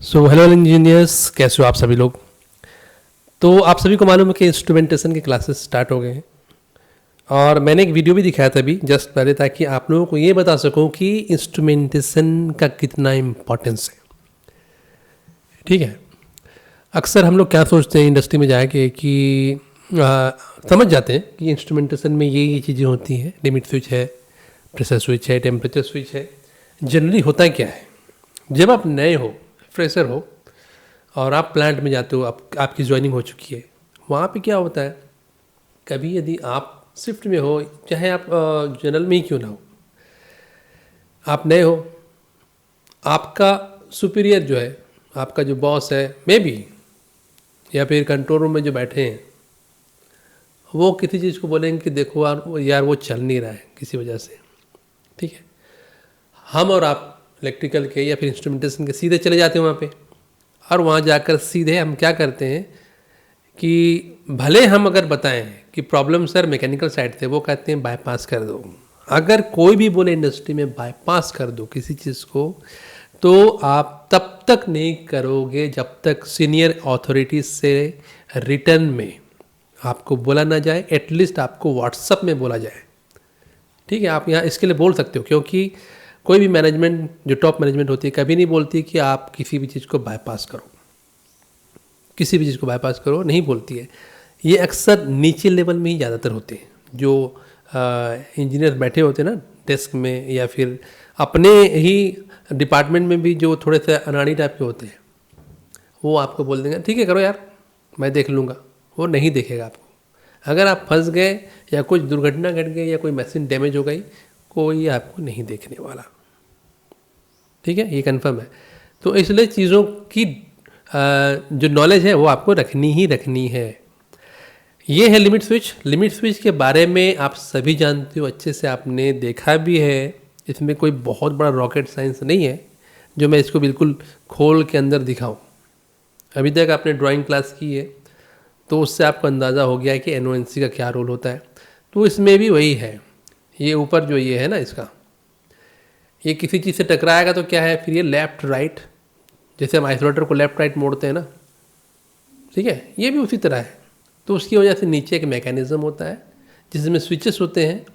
So hello engineers, कैसे हो आप सभी लोग। तो आप सभी को मालूम है कि इंस्ट्रूमेंटेशन के क्लासेस स्टार्ट हो गए हैं और मैंने एक वीडियो भी दिखाया था अभी जस्ट पहले, ताकि आप लोगों को ये बता सकूं कि इंस्ट्रूमेंटेशन का कितना इम्पोर्टेंस है। ठीक है। अक्सर हम लोग क्या सोचते हैं इंडस्ट्री में जाके कि समझ जाते हैं कि इंस्ट्रूमेंटेशन में ये चीज़ें होती हैं, लिमिट स्विच है, प्रेशर स्विच है, टेम्परेचर स्विच है। जनरली होता क्या है, जब आप नए हो, फ्रेशर हो और आप प्लांट में जाते हो, आपकी ज्वाइनिंग हो चुकी है, वहाँ पे क्या होता है, कभी यदि आप शिफ्ट में हो, चाहे आप जनरल में ही क्यों ना हो, आप नए हो, आपका सुपीरियर जो है, आपका जो बॉस है मे बी, या फिर कंट्रोल रूम में जो बैठे हैं, वो किसी चीज़ को बोलेंगे कि देखो यार वो चल नहीं रहा है किसी वजह से। ठीक है। हम और आप इलेक्ट्रिकल के या फिर इंस्ट्रूमेंटेशन के सीधे चले जाते हैं वहाँ पे, और वहाँ जाकर सीधे हम क्या करते हैं कि भले हम अगर बताएं कि प्रॉब्लम सर मैकेनिकल साइड थे, वो कहते हैं बाईपास कर दो। अगर कोई भी बोले इंडस्ट्री में बाईपास कर दो किसी चीज़ को, तो आप तब तक नहीं करोगे जब तक सीनियर अथॉरिटीज से रिटर्न में आपको बोला ना जाए, एटलीस्ट आपको व्हाट्सअप में बोला जाए। ठीक है। आप यहाँ इसके लिए बोल सकते हो, क्योंकि कोई भी मैनेजमेंट, जो टॉप मैनेजमेंट होती है, कभी नहीं बोलती कि आप किसी भी चीज़ को बाईपास करो, किसी भी चीज़ को बाईपास करो, नहीं बोलती है। ये अक्सर नीचे लेवल में ही ज़्यादातर होते हैं, जो इंजीनियर बैठे होते हैं ना डेस्क में, या फिर अपने ही डिपार्टमेंट में भी जो थोड़े से अनाड़ी टाइप के होते हैं, वो आपको बोल देंगे ठीक है करो यार, मैं देख लूँगा। वो नहीं देखेगा आपको। अगर आप फंस गए या कुछ दुर्घटना घट गई या कोई मशीन डैमेज हो गई, कोई आपको नहीं देखने वाला। ठीक है, ये कंफर्म है। तो इसलिए चीज़ों की जो नॉलेज है वो आपको रखनी ही रखनी है। ये है लिमिट स्विच। लिमिट स्विच के बारे में आप सभी जानते हो, अच्छे से आपने देखा भी है। इसमें कोई बहुत बड़ा रॉकेट साइंस नहीं है जो मैं इसको बिल्कुल खोल के अंदर दिखाऊं। अभी तक आपने ड्राइंग क्लास की है तो उससे आपको अंदाज़ा हो गया है कि एनओएनसी का क्या रोल होता है। तो इसमें भी वही है। ये ऊपर जो ये है ना, इसका ये किसी चीज़ से टकराएगा तो क्या है, फिर ये लेफ्ट राइट, जैसे हम आइसोलेटर को लेफ्ट राइट मोड़ते हैं ना, ठीक है, ये भी उसी तरह है। तो उसकी वजह से नीचे एक मैकेनिज़्म होता है जिसमें स्विचेस होते हैं,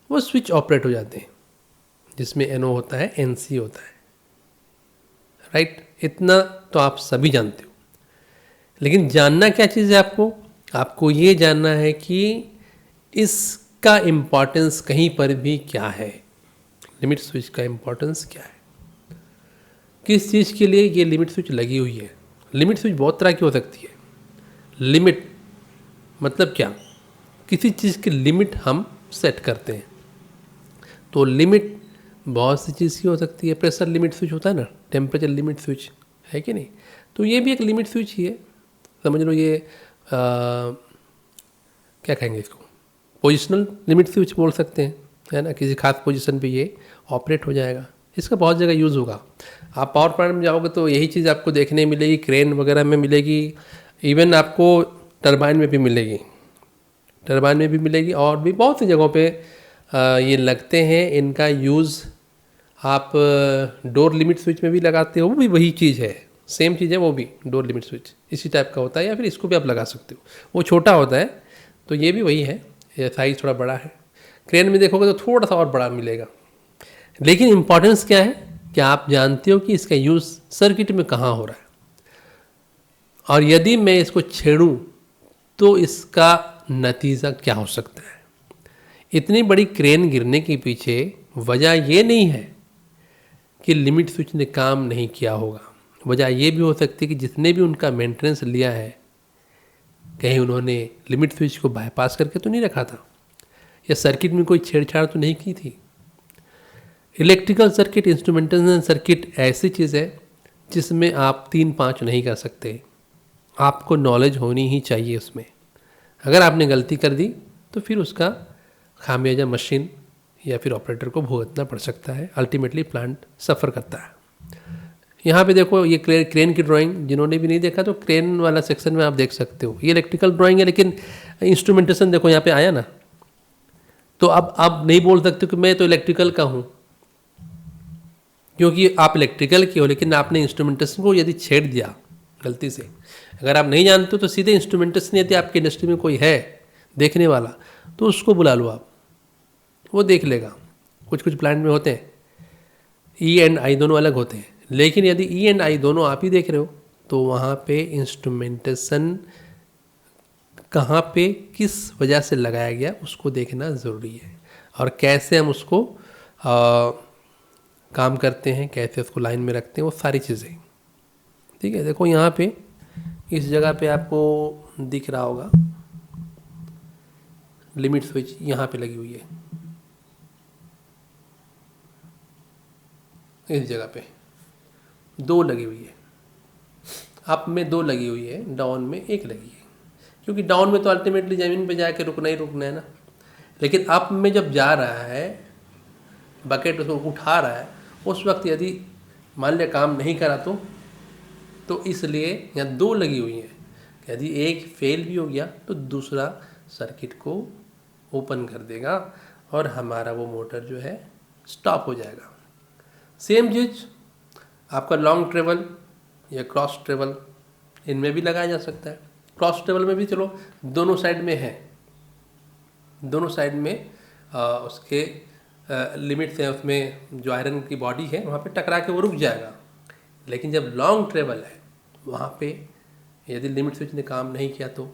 वो स्विच ऑपरेट हो जाते हैं, जिसमें एनओ होता है, एनसी होता है। राइट, इतना तो आप सभी जानते हो। लेकिन जानना क्या चीज़ है आपको ये जानना है कि इसका इम्पोर्टेंस कहीं पर भी क्या है। लिमिट स्विच का इम्पोर्टेंस क्या है, किस चीज़ के लिए ये लिमिट स्विच लगी हुई है। लिमिट स्विच बहुत तरह की हो सकती है। लिमिट मतलब क्या, किसी चीज़ की लिमिट हम सेट करते हैं। तो लिमिट बहुत सी चीज़ की हो सकती है। प्रेशर लिमिट स्विच होता है ना, टेम्परेचर लिमिट स्विच है कि नहीं। तो ये भी एक लिमिट स्विच ही है, समझ लो। ये क्या कहेंगे इसको, पोजिशनल लिमिट स्विच बोल सकते हैं, है ना। किसी खास पोजीशन पे ये ऑपरेट हो जाएगा। इसका बहुत जगह यूज़ होगा। आप पावर प्लांट में जाओगे तो यही चीज़ आपको देखने मिलेगी, क्रेन वगैरह में मिलेगी, इवन आपको टरबाइन में भी मिलेगी, टरबाइन में भी मिलेगी, और भी बहुत सी जगहों पे ये लगते हैं। इनका यूज़ आप डोर लिमिट स्विच में भी लगाते हो, वो भी वही चीज़ है, सेम चीज़ है, वो भी डोर लिमिट स्विच इसी टाइप का होता है। या फिर इसको भी आप लगा सकते हो, वो छोटा होता है, तो ये भी वही है, ये साइज़ थोड़ा बड़ा है। क्रेन में देखोगे तो थोड़ा सा और बड़ा मिलेगा। लेकिन इम्पॉर्टेंस क्या है कि आप जानते हो कि इसका यूज़ सर्किट में कहाँ हो रहा है, और यदि मैं इसको छेड़ूं तो इसका नतीजा क्या हो सकता है। इतनी बड़ी क्रेन गिरने के पीछे वजह ये नहीं है कि लिमिट स्विच ने काम नहीं किया होगा। वजह ये भी हो सकती है कि जिसने भी उनका मेंटेनेंस लिया है, कहीं उन्होंने लिमिट स्विच को बाईपास करके तो नहीं रखा था, या सर्किट में कोई छेड़छाड़ तो नहीं की थी। इलेक्ट्रिकल सर्किट, इंस्ट्रूमेंटेशन सर्किट ऐसी चीज़ है जिसमें आप 3-5 नहीं कर सकते। आपको नॉलेज होनी ही चाहिए उसमें। अगर आपने गलती कर दी तो फिर उसका खामियाजा मशीन या फिर ऑपरेटर को भुगतना पड़ सकता है। अल्टीमेटली प्लांट सफ़र करता है। यहाँ पे देखो, ये क्रेन की ड्राइंग जिन्होंने भी नहीं देखा तो क्रेन वाला सेक्शन में आप देख सकते हो। ये इलेक्ट्रिकल ड्राइंग है, लेकिन इंस्ट्रूमेंटेशन देखो यहाँ पे आया ना, तो अब नहीं बोल सकते कि मैं तो इलेक्ट्रिकल का हूँ। क्योंकि आप इलेक्ट्रिकल के हो, लेकिन आपने इंस्ट्रूमेंटेशन को यदि छेड़ दिया गलती से, अगर आप नहीं जानते हो तो सीधे इंस्ट्रूमेंटेशन, यदि आपकी इंडस्ट्री में कोई है देखने वाला तो उसको बुला लो आप, वो देख लेगा। कुछ कुछ प्लांट में होते हैं ई एंड आई दोनों अलग होते हैं, लेकिन यदि ई एंड आई दोनों आप ही देख रहे हो तो वहाँ पे इंस्ट्रूमेंटेशन कहाँ पे किस वजह से लगाया गया उसको देखना ज़रूरी है, और कैसे हम उसको काम करते हैं, कैसे उसको लाइन में रखते हैं, वो सारी चीज़ें। ठीक है, देखो यहाँ पे इस जगह पे आपको दिख रहा होगा लिमिट स्विच यहाँ पे लगी हुई है, इस जगह पे 2 लगी हुई है, अप में 2 लगी हुई है, डाउन में 1 लगी है। क्योंकि डाउन में तो अल्टीमेटली ज़मीन पे जाके रुकना ही रुकना है ना, लेकिन अप में जब जा रहा है बकेट उसको उठा रहा है, उस वक्त यदि मान लिया काम नहीं करा तो इसलिए यहाँ 2 लगी हुई हैं। यदि एक फेल भी हो गया तो दूसरा सर्किट को ओपन कर देगा और हमारा वो मोटर जो है स्टॉप हो जाएगा। सेम चीज़ आपका लॉन्ग ट्रेवल या क्रॉस ट्रेवल, इनमें भी लगाया जा सकता है। क्रॉस ट्रेवल में भी चलो दोनों साइड में है, दोनों साइड में उसके लिमिट्स हैं, उसमें जो आयरन की बॉडी है वहाँ पे टकरा के वो रुक जाएगा। लेकिन जब लॉन्ग ट्रेवल है वहाँ पे यदि लिमिट स्विच ने काम नहीं किया तो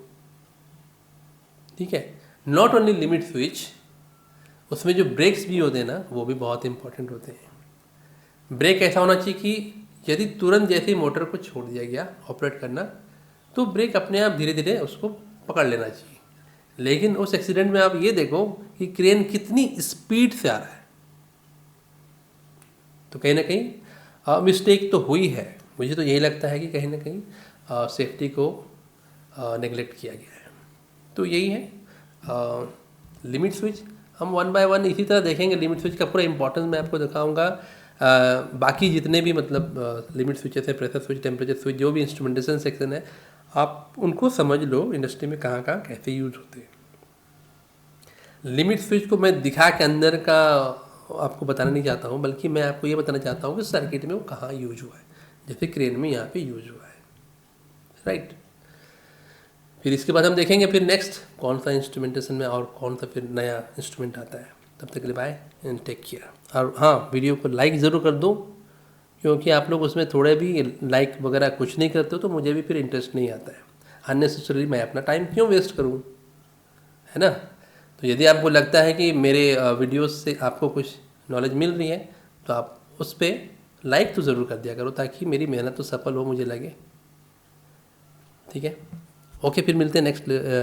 ठीक है। नॉट ओनली लिमिट स्विच, उसमें जो ब्रेक्स भी होते हैं ना वो भी बहुत इंपॉर्टेंट होते हैं। ब्रेक ऐसा होना चाहिए कि यदि तुरंत जैसे ही मोटर को छोड़ दिया गया ऑपरेट करना तो ब्रेक अपने आप धीरे धीरे उसको पकड़ लेना चाहिए। लेकिन उस एक्सीडेंट में आप ये देखो कि क्रेन कितनी स्पीड से आ रहा है, तो कहीं ना कहीं मिस्टेक तो हुई है। मुझे तो यही लगता है कि कहीं ना कहीं सेफ्टी को नेगलेक्ट किया गया है। तो यही है लिमिट स्विच। हम 1 बाय 1 इसी तरह देखेंगे। लिमिट स्विच का पूरा इंपॉर्टेंस मैं आपको दिखाऊंगा। बाकी जितने भी मतलब लिमिट स्विचेस है, प्रेशर स्विच, टेम्परेचर स्विच, जो भी इंस्ट्रूमेंटेशन सेक्शन है आप उनको समझ लो इंडस्ट्री में कहाँ कहाँ कैसे यूज होते हैं। लिमिट स्विच को मैं दिखा के अंदर का आपको बताना नहीं चाहता हूँ, बल्कि मैं आपको ये बताना चाहता हूँ कि सर्किट में वो कहाँ यूज हुआ है। जैसे क्रेन में यहाँ पे यूज हुआ है, राइट। फिर इसके बाद हम देखेंगे फिर नेक्स्ट कौन सा इंस्ट्रूमेंटेशन में और कौन सा फिर नया इंस्ट्रूमेंट आता है। तब तक के लिए बाय एंड टेक केयर। और हाँ, वीडियो को लाइक ज़रूर कर दो, क्योंकि आप लोग उसमें थोड़े भी लाइक वगैरह कुछ नहीं करते हो तो मुझे भी फिर इंटरेस्ट नहीं आता है। अननेसेसरी मैं अपना टाइम क्यों वेस्ट करूँ, है ना। तो यदि आपको लगता है कि मेरे वीडियोस से आपको कुछ नॉलेज मिल रही है तो आप उस पर लाइक तो ज़रूर कर दिया करो, ताकि मेरी मेहनत तो सफल हो, मुझे लगे। ठीक है, ओके। फिर मिलते हैं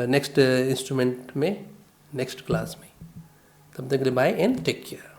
नेक्स्ट इंस्ट्रूमेंट में नेक्स्ट क्लास में। तब तक के लिए बाय एंड टेक केयर।